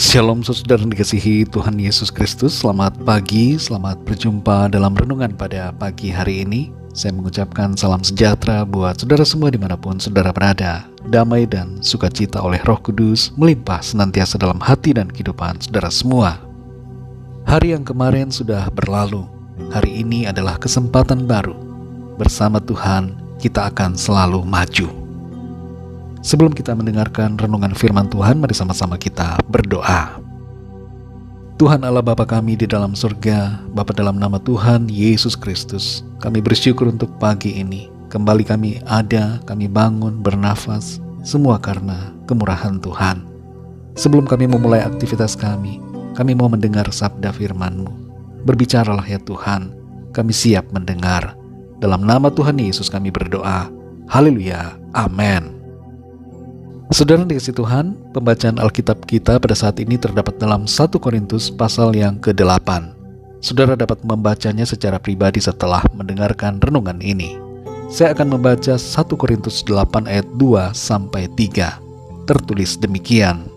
Shalom saudara yang dikasihi Tuhan Yesus Kristus. Selamat pagi, selamat berjumpa dalam renungan pada pagi hari ini. Saya mengucapkan salam sejahtera buat saudara semua dimanapun saudara berada. Damai dan sukacita oleh Roh Kudus melimpah senantiasa dalam hati dan kehidupan saudara semua. Hari yang kemarin sudah berlalu. Hari ini adalah kesempatan baru. Bersama Tuhan kita akan selalu maju. Sebelum kita mendengarkan renungan firman Tuhan, mari sama-sama kita berdoa. Tuhan Allah Bapa kami di dalam surga, Bapa dalam nama Tuhan Yesus Kristus, kami bersyukur untuk pagi ini. Kembali kami ada, kami bangun, bernafas, semua karena kemurahan Tuhan. Sebelum kami memulai aktivitas kami mau mendengar sabda firman-Mu. Berbicaralah ya Tuhan, kami siap mendengar. Dalam nama Tuhan Yesus kami berdoa. Haleluya, amin. Saudara dikasihi Tuhan, pembacaan Alkitab kita pada saat ini terdapat dalam 1 Korintus pasal yang ke-8. Saudara dapat membacanya secara pribadi setelah mendengarkan renungan ini. Saya akan membaca 1 Korintus 8 ayat 2-3. Tertulis demikian.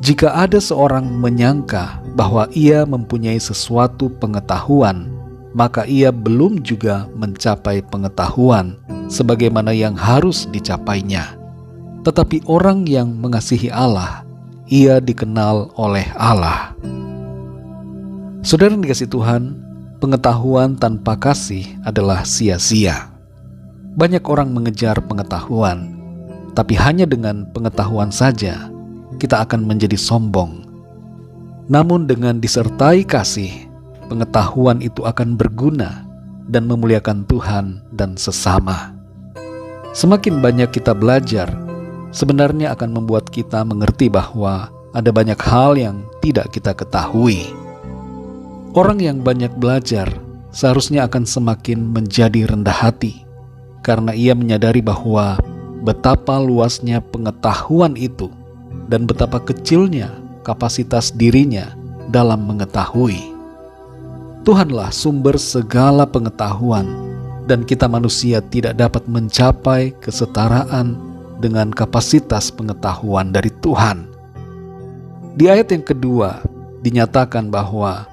Jika ada seorang menyangka bahwa ia mempunyai sesuatu pengetahuan, maka ia belum juga mencapai pengetahuan sebagaimana yang harus dicapainya. Tetapi orang yang mengasihi Allah, ia dikenal oleh Allah. Saudara yang dikasihi Tuhan, pengetahuan tanpa kasih adalah sia-sia. Banyak orang mengejar pengetahuan, tapi hanya dengan pengetahuan saja kita akan menjadi sombong. Namun dengan disertai kasih, pengetahuan itu akan berguna dan memuliakan Tuhan dan sesama. Semakin banyak kita belajar, sebenarnya akan membuat kita mengerti bahwa ada banyak hal yang tidak kita ketahui. Orang yang banyak belajar seharusnya akan semakin menjadi rendah hati, karena ia menyadari bahwa betapa luasnya pengetahuan itu dan betapa kecilnya kapasitas dirinya dalam mengetahui. Tuhanlah sumber segala pengetahuan, dan kita manusia tidak dapat mencapai kesetaraan dengan kapasitas pengetahuan dari Tuhan. Di ayat yang kedua dinyatakan bahwa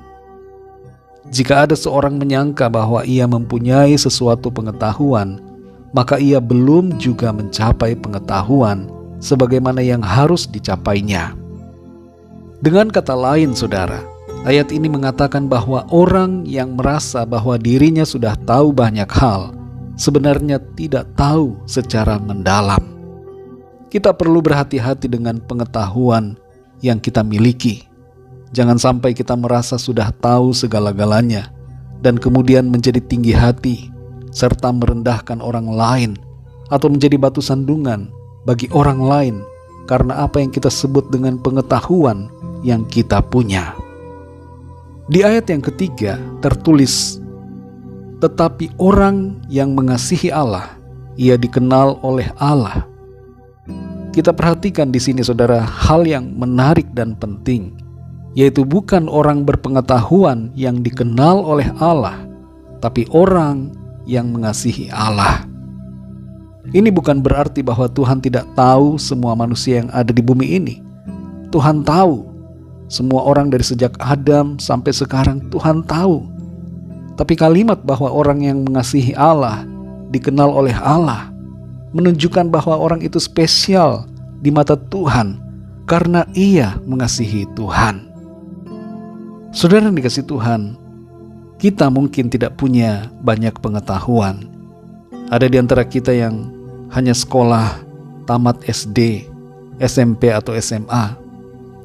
jika ada seorang menyangka bahwa ia mempunyai sesuatu pengetahuan, maka ia belum juga mencapai pengetahuan sebagaimana yang harus dicapainya. Dengan kata lain, saudara, ayat ini mengatakan bahwa orang yang merasa bahwa dirinya sudah tahu banyak hal sebenarnya tidak tahu secara mendalam. Kita perlu berhati-hati dengan pengetahuan yang kita miliki. Jangan sampai kita merasa sudah tahu segala-galanya dan kemudian menjadi tinggi hati serta merendahkan orang lain atau menjadi batu sandungan bagi orang lain karena apa yang kita sebut dengan pengetahuan yang kita punya. Di ayat yang ketiga tertulis, tetapi orang yang mengasihi Allah, ia dikenal oleh Allah. Kita perhatikan di sini saudara hal yang menarik dan penting, yaitu bukan orang berpengetahuan yang dikenal oleh Allah, tapi orang yang mengasihi Allah. Ini bukan berarti bahwa Tuhan tidak tahu semua manusia yang ada di bumi ini. Tuhan tahu semua orang dari sejak Adam sampai sekarang, Tuhan tahu. Tapi kalimat bahwa orang yang mengasihi Allah dikenal oleh Allah menunjukkan bahwa orang itu spesial di mata Tuhan karena ia mengasihi Tuhan. Saudara yang dikasihi Tuhan, kita mungkin tidak punya banyak pengetahuan. Ada di antara kita yang hanya sekolah tamat SD, SMP atau SMA,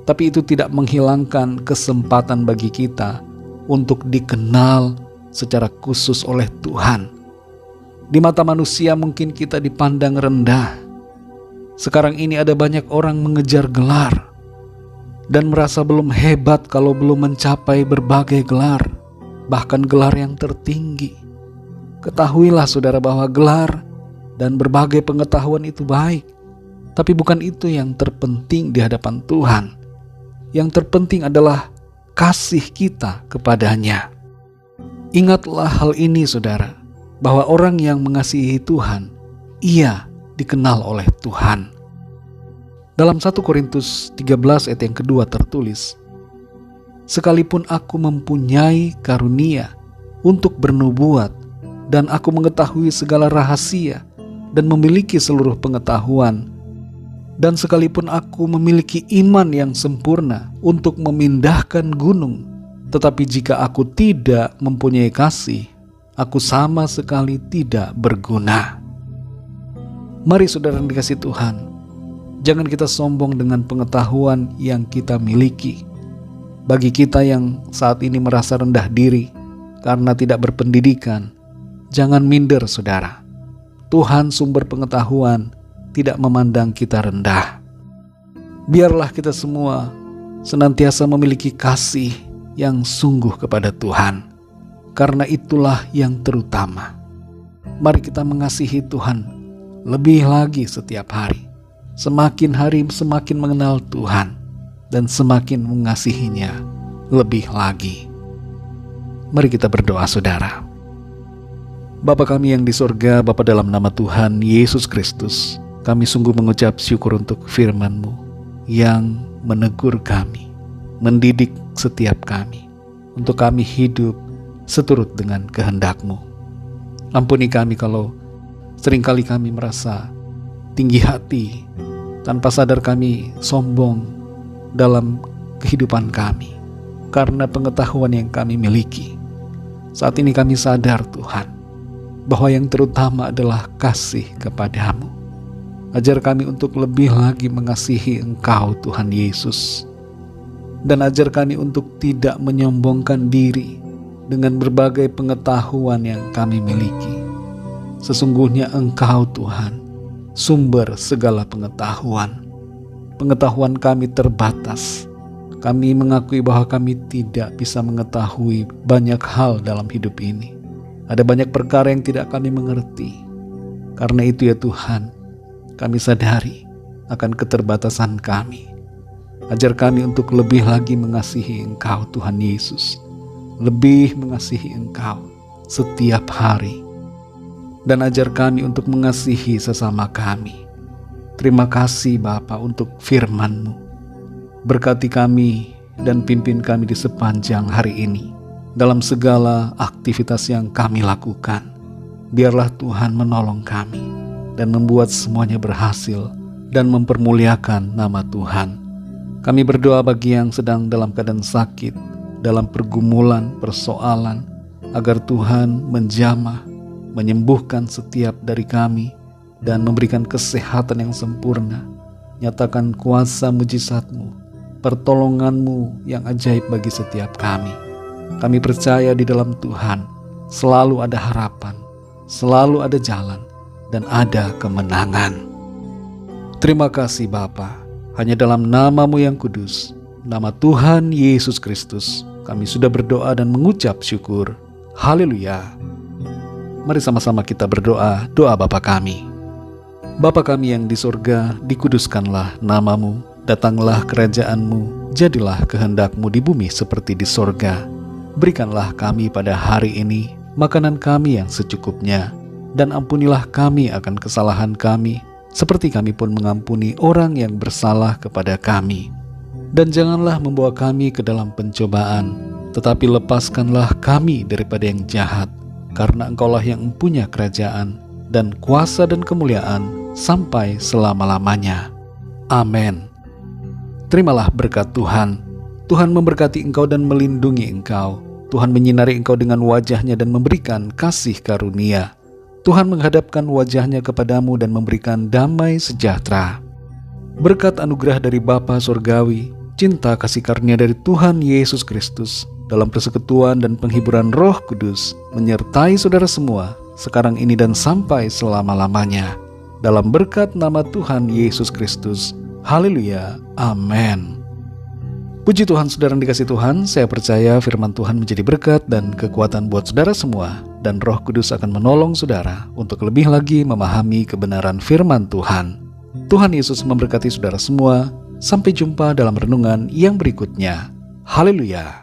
tapi itu tidak menghilangkan kesempatan bagi kita untuk dikenal secara khusus oleh Tuhan. Di mata manusia mungkin kita dipandang rendah. Sekarang ini ada banyak orang mengejar gelar dan merasa belum hebat kalau belum mencapai berbagai gelar, bahkan gelar yang tertinggi. Ketahuilah saudara bahwa gelar dan berbagai pengetahuan itu baik, tapi bukan itu yang terpenting di hadapan Tuhan. Yang terpenting adalah kasih kita kepadanya. Ingatlah hal ini saudara, bahwa orang yang mengasihi Tuhan, ia dikenal oleh Tuhan. Dalam 1 Korintus 13 ayat yang kedua tertulis, "Sekalipun aku mempunyai karunia untuk bernubuat, dan aku mengetahui segala rahasia dan memiliki seluruh pengetahuan, dan sekalipun aku memiliki iman yang sempurna untuk memindahkan gunung, tetapi jika aku tidak mempunyai kasih, aku sama sekali tidak berguna." Mari saudara yang dikasihi Tuhan, jangan kita sombong dengan pengetahuan yang kita miliki. Bagi kita yang saat ini merasa rendah diri karena tidak berpendidikan, jangan minder saudara. Tuhan sumber pengetahuan tidak memandang kita rendah. Biarlah kita semua senantiasa memiliki kasih yang sungguh kepada Tuhan, karena itulah yang terutama. Mari kita mengasihi Tuhan lebih lagi setiap hari. Semakin hari semakin mengenal Tuhan dan semakin mengasihinya lebih lagi. Mari kita berdoa saudara. Bapa kami yang di sorga, Bapa dalam nama Tuhan Yesus Kristus, kami sungguh mengucap syukur untuk firman-Mu yang menegur kami, mendidik setiap kami, untuk kami hidup seturut dengan kehendak-Mu. Ampuni kami kalau seringkali kami merasa tinggi hati, tanpa sadar kami sombong dalam kehidupan kami, karena pengetahuan yang kami miliki. Saat ini kami sadar Tuhan, bahwa yang terutama adalah kasih kepadamu. Ajar kami untuk lebih lagi mengasihi Engkau Tuhan Yesus. Dan ajar kami untuk tidak menyombongkan diri dengan berbagai pengetahuan yang kami miliki. Sesungguhnya Engkau Tuhan, sumber segala pengetahuan. Pengetahuan kami terbatas. Kami mengakui bahwa kami tidak bisa mengetahui banyak hal dalam hidup ini. Ada banyak perkara yang tidak kami mengerti. Karena itu ya Tuhan, kami sadari akan keterbatasan kami. Ajar kami untuk lebih lagi mengasihi Engkau Tuhan Yesus. Lebih mengasihi Engkau setiap hari. Dan ajar kami untuk mengasihi sesama kami. Terima kasih Bapa untuk firman-Mu. Berkati kami dan pimpin kami di sepanjang hari ini. Dalam segala aktivitas yang kami lakukan. Biarlah Tuhan menolong kami dan membuat semuanya berhasil dan mempermuliakan nama Tuhan. Kami berdoa bagi yang sedang dalam keadaan sakit, dalam pergumulan, persoalan, agar Tuhan menjamah, menyembuhkan setiap dari kami, dan memberikan kesehatan yang sempurna. Nyatakan kuasa mujizat-Mu, pertolongan-Mu yang ajaib bagi setiap kami. Kami percaya di dalam Tuhan selalu ada harapan, selalu ada jalan, dan ada kemenangan. Terima kasih Bapa, hanya dalam nama-Mu yang kudus, nama Tuhan Yesus Kristus, kami sudah berdoa dan mengucap syukur. Haleluya. Mari sama-sama kita berdoa, doa Bapa kami. Bapa kami yang di surga, dikuduskanlah nama-Mu, datanglah kerajaan-Mu, jadilah kehendak-Mu di bumi seperti di surga. Berikanlah kami pada hari ini makanan kami yang secukupnya, dan ampunilah kami akan kesalahan kami, seperti kami pun mengampuni orang yang bersalah kepada kami. Dan janganlah membawa kami ke dalam pencobaan, tetapi lepaskanlah kami daripada yang jahat, karena Engkaulah yang mempunyai kerajaan, dan kuasa dan kemuliaan, sampai selama-lamanya. Amin. Terimalah berkat Tuhan. Tuhan memberkati engkau dan melindungi engkau. Tuhan menyinari engkau dengan wajah-Nya dan memberikan kasih karunia. Tuhan menghadapkan wajah-Nya kepadamu dan memberikan damai sejahtera. Berkat anugerah dari Bapa Surgawi, cinta kasih karunia dari Tuhan Yesus Kristus, dalam persekutuan dan penghiburan Roh Kudus, menyertai saudara semua, sekarang ini dan sampai selama-lamanya. Dalam berkat nama Tuhan Yesus Kristus. Haleluya. Amin. Puji Tuhan, saudara yang dikasihi Tuhan, saya percaya firman Tuhan menjadi berkat dan kekuatan buat saudara semua, dan Roh Kudus akan menolong saudara untuk lebih lagi memahami kebenaran firman Tuhan. Tuhan Yesus memberkati saudara semua. Sampai jumpa dalam renungan yang berikutnya. Haleluya.